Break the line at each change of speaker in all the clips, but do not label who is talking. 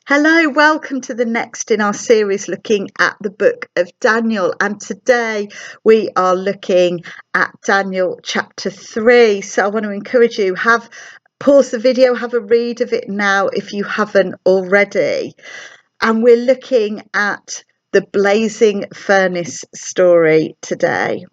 Hello, welcome to the next in our series looking at the book of Daniel. And today we are looking at Daniel chapter 3. So I want to encourage you, pause the video, have a read of it now if you haven't already. And we're looking at the blazing furnace story today.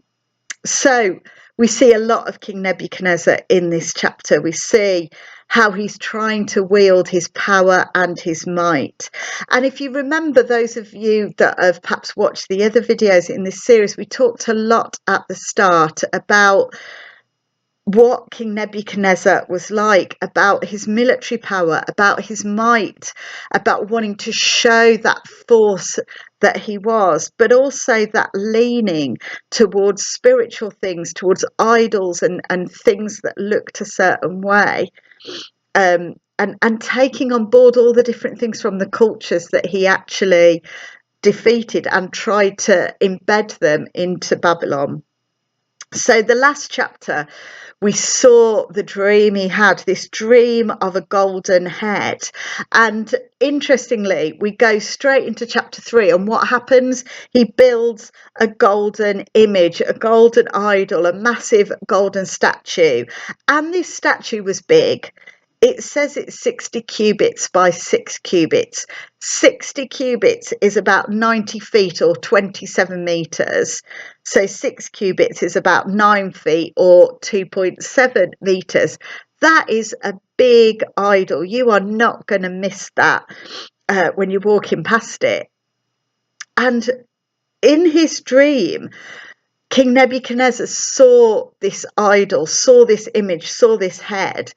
So we see a lot of King Nebuchadnezzar in this chapter. We see how he's trying to wield his power and his might. And if you remember, those of you that have perhaps watched the other videos in this series, we talked a lot at the start about what King Nebuchadnezzar was like, about his military power, about his might, about wanting to show that force that he was, but also that leaning towards spiritual things, towards idols and things that looked a certain way, and taking on board all the different things from the cultures that he actually defeated and tried to embed them into Babylon. So the last chapter, we saw the dream he had, this dream of a golden head. And interestingly, we go straight into chapter 3. And what happens? He builds a golden image, a golden idol, a massive golden statue. And this statue was big. It says it's 60 cubits by 6 cubits. 60 cubits is about 90 feet or 27 meters. So 6 cubits is about 9 feet or 2.7 meters. That is a big idol. You are not going to miss that when you're walking past it. And in his dream, King Nebuchadnezzar saw this idol, saw this image, saw this head.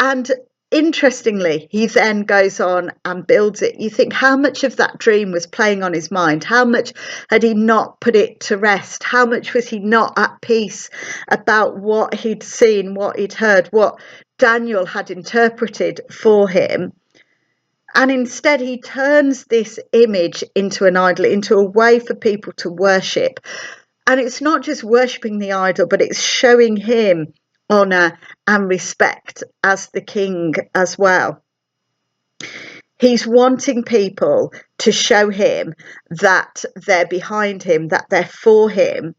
And interestingly, he then goes on and builds it. You think, how much of that dream was playing on his mind? How much had he not put it to rest? How much was he not at peace about what he'd seen, what he'd heard, what Daniel had interpreted for him? And instead, he turns this image into an idol, into a way for people to worship. And it's not just worshipping the idol, but it's showing him honour and respect as the king as well. He's wanting people to show him that they're behind him, that they're for him.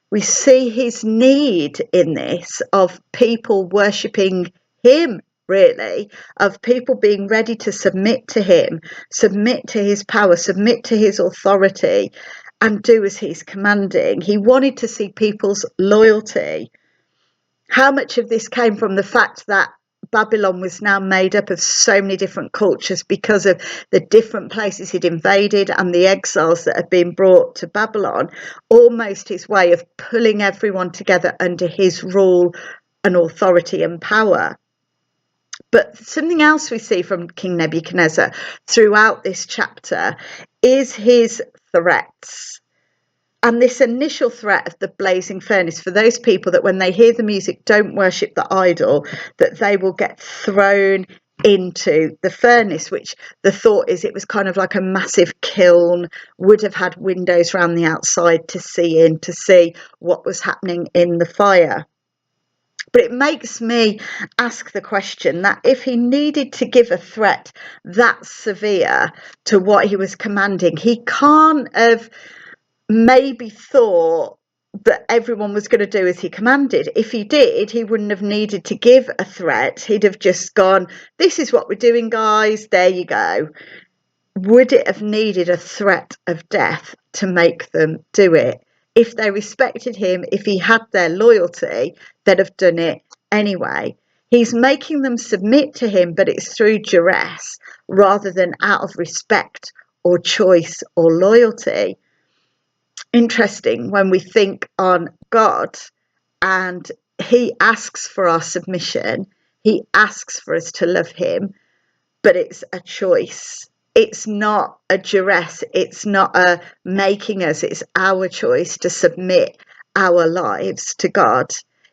We see his need in this of people worshipping him, really, of people being ready to submit to him, submit to his power, submit to his authority, and do as he's commanding. He wanted to see people's loyalty. How much of this came from the fact that Babylon was now made up of so many different cultures because of the different places he'd invaded and the exiles that had been brought to Babylon, almost his way of pulling everyone together under his rule and authority and power. But something else we see from King Nebuchadnezzar throughout this chapter is his threats. And this initial threat of the blazing furnace, for those people that when they hear the music don't worship the idol, that they will get thrown into the furnace, which the thought is it was kind of like a massive kiln, would have had windows around the outside to see in, to see what was happening in the fire. But it makes me ask the question that if he needed to give a threat that severe to what he was commanding, he can't have maybe thought that everyone was going to do as he commanded. If he did, he wouldn't have needed to give a threat. He'd have just gone, this is what we're doing, guys, there you go. Would it have needed a threat of death to make them do it? If they respected him, if he had their loyalty, they'd have done it anyway. He's making them submit to him, but it's through duress rather than out of respect or choice or loyalty. Interesting when we think on God, and he asks for our submission, he asks for us to love him, but it's a choice. It's not a duress, it's not a making us, it's our choice to submit our lives to God.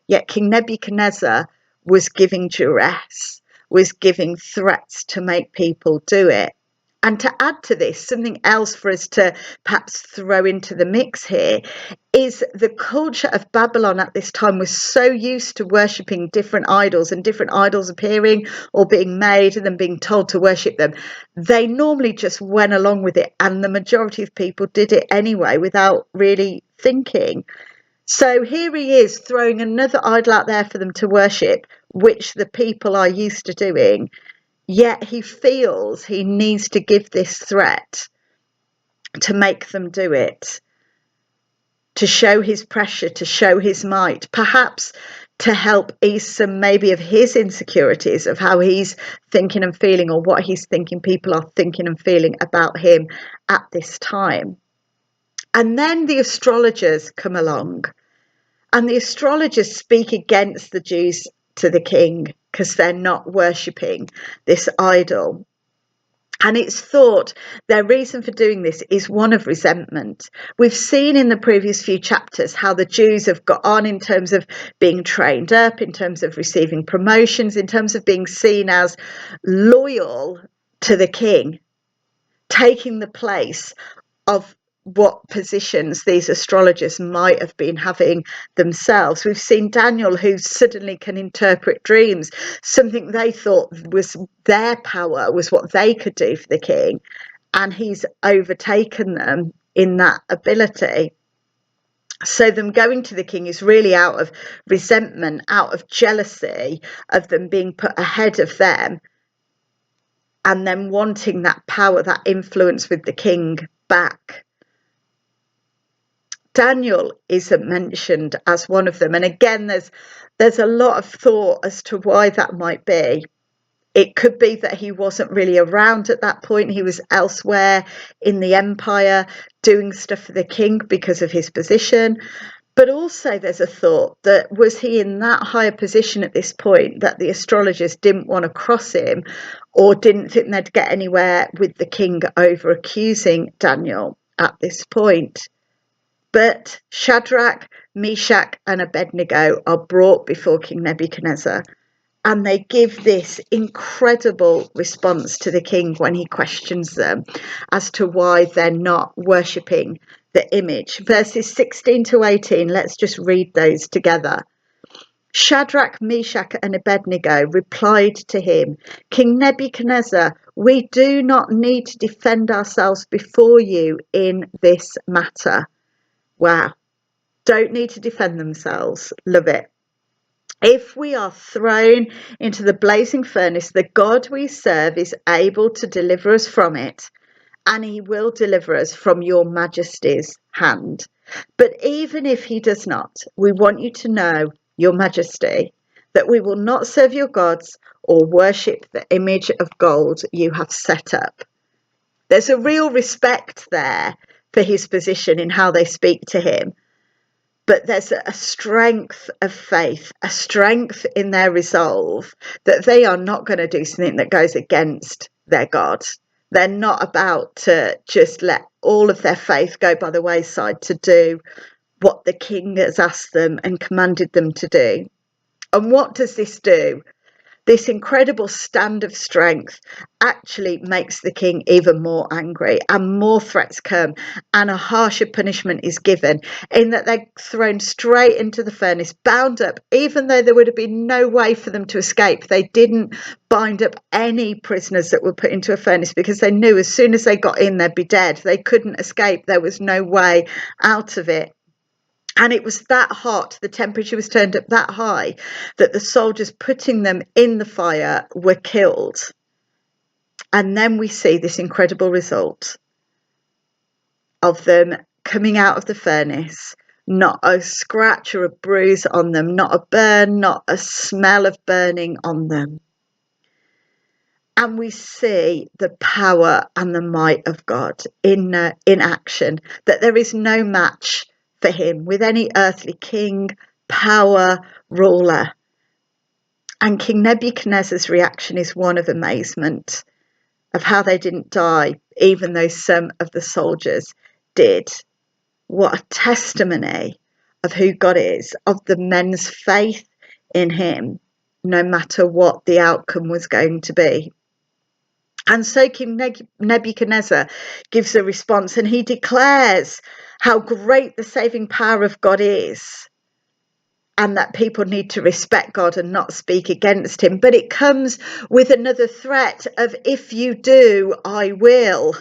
Yet King Nebuchadnezzar was giving duress, was giving threats to make people do it. And to add to this, something else for us to perhaps throw into the mix here is the culture of Babylon at this time was so used to worshipping different idols and different idols appearing or being made and then being told to worship them. They normally just went along with it, and the majority of people did it anyway without really thinking. So here he is throwing another idol out there for them to worship, which the people are used to doing. Yet he feels he needs to give this threat to make them do it, to show his pressure, to show his might, perhaps to help ease some maybe of his insecurities of how he's thinking and feeling, or what he's thinking people are thinking and feeling about him at this time. And then the astrologers come along, and the astrologers speak against the Jews to the king because they're not worshipping this idol. And it's thought their reason for doing this is one of resentment. We've seen in the previous few chapters how the Jews have got on in terms of being trained up, in terms of receiving promotions, in terms of being seen as loyal to the king, taking the place of what positions these astrologers might have been having themselves. We've seen Daniel, who suddenly can interpret dreams, something they thought was their power, was what they could do for the king, and he's overtaken them in that ability. So them going to the king is really out of resentment, out of jealousy of them being put ahead of them, and then wanting that power, that influence with the king back. Daniel isn't mentioned as one of them. And again, there's a lot of thought as to why that might be. It could be that he wasn't really around at that point. He was elsewhere in the empire doing stuff for the king because of his position. But also there's a thought that was he in that higher position at this point that the astrologers didn't want to cross him, or didn't think they'd get anywhere with the king over accusing Daniel at this point. But Shadrach, Meshach, and Abednego are brought before King Nebuchadnezzar, and they give this incredible response to the king when he questions them as to why they're not worshipping the image. Verses 16 to 18, let's just read those together. Shadrach, Meshach, and Abednego replied to him, King Nebuchadnezzar, we do not need to defend ourselves before you in this matter. Wow. Don't need to defend themselves. Love it. If we are thrown into the blazing furnace, the God we serve is able to deliver us from it, and he will deliver us from your majesty's hand. But even if he does not, we want you to know, your majesty, that we will not serve your gods or worship the image of gold you have set up. There's a real respect there for his position in how they speak to him. But there's a strength of faith, a strength in their resolve that they are not going to do something that goes against their God. They're not about to just let all of their faith go by the wayside to do what the king has asked them and commanded them to do. And what does this do? This incredible stand of strength actually makes the king even more angry, and more threats come, and a harsher punishment is given, in that they're thrown straight into the furnace, bound up, even though there would have been no way for them to escape. They didn't bind up any prisoners that were put into a furnace because they knew as soon as they got in, they'd be dead. They couldn't escape. There was no way out of it. And it was that hot, the temperature was turned up that high, that the soldiers putting them in the fire were killed. And then we see this incredible result of them coming out of the furnace, not a scratch or a bruise on them, not a burn, not a smell of burning on them. And we see the power and the might of God in action, that there is no match for him with any earthly king, power, ruler. And King Nebuchadnezzar's reaction is one of amazement of how they didn't die, even though some of the soldiers did. What a testimony of who God is, of the men's faith in him, no matter what the outcome was going to be. And so King Nebuchadnezzar gives a response, and he declares how great the saving power of God is, and that people need to respect God and not speak against him. But it comes with another threat of, if you do, I will.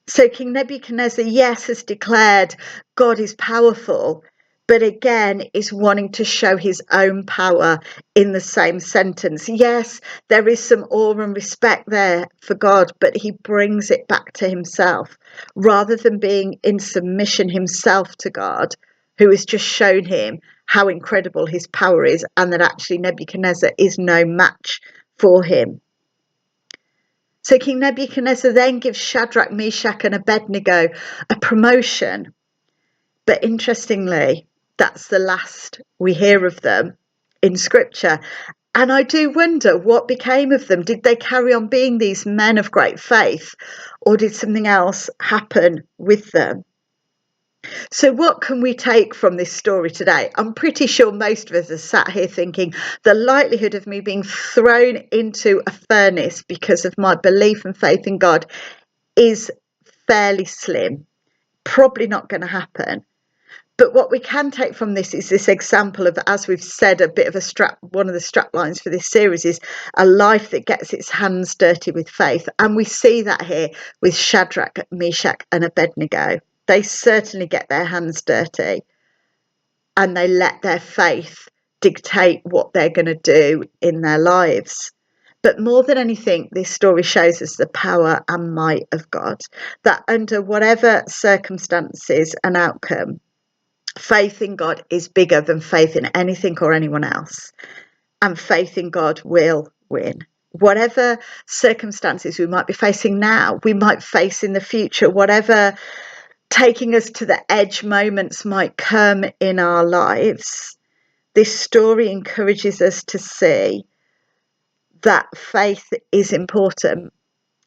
So King Nebuchadnezzar, yes, has declared God is powerful, but again is wanting to show his own power in the same sentence. Yes, there is some awe and respect there for God, but he brings it back to himself rather than being in submission himself to God, who has just shown him how incredible his power is, and that actually Nebuchadnezzar is no match for him. So King Nebuchadnezzar then gives Shadrach, Meshach and Abednego a promotion. But interestingly, that's the last we hear of them in scripture. And I do wonder what became of them. Did they carry on being these men of great faith, or did something else happen with them? So what can we take from this story today? I'm pretty sure most of us are sat here thinking the likelihood of me being thrown into a furnace because of my belief and faith in God is fairly slim. Probably not going to happen. But what we can take from this is this example of, as we've said, a bit of a strap. One of the strap lines for this series is a life that gets its hands dirty with faith. And we see that here with Shadrach, Meshach and Abednego. They certainly get their hands dirty and they let their faith dictate what they're going to do in their lives. But more than anything, this story shows us the power and might of God, that under whatever circumstances and outcome, faith in God is bigger than faith in anything or anyone else. And faith in God will win. Whatever circumstances we might be facing now, we might face in the future, whatever taking us to the edge moments might come in our lives, this story encourages us to see that faith is important,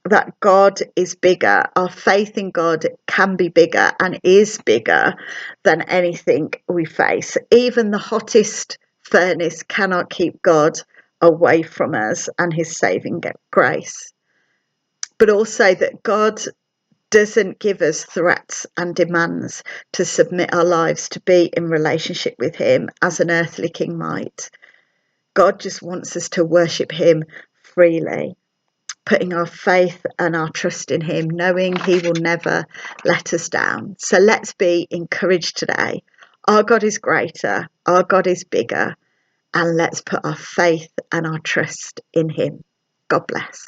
that God is bigger. Our faith in God can be bigger and is bigger than anything we face. Even the hottest furnace cannot keep God away from us and his saving grace. But also that God doesn't give us threats and demands to submit our lives to be in relationship with him as an earthly king might. God just wants us to worship him freely, putting our faith and our trust in him, knowing he will never let us down. So let's be encouraged today. Our God is greater, our God is bigger, and let's put our faith and our trust in him. God bless.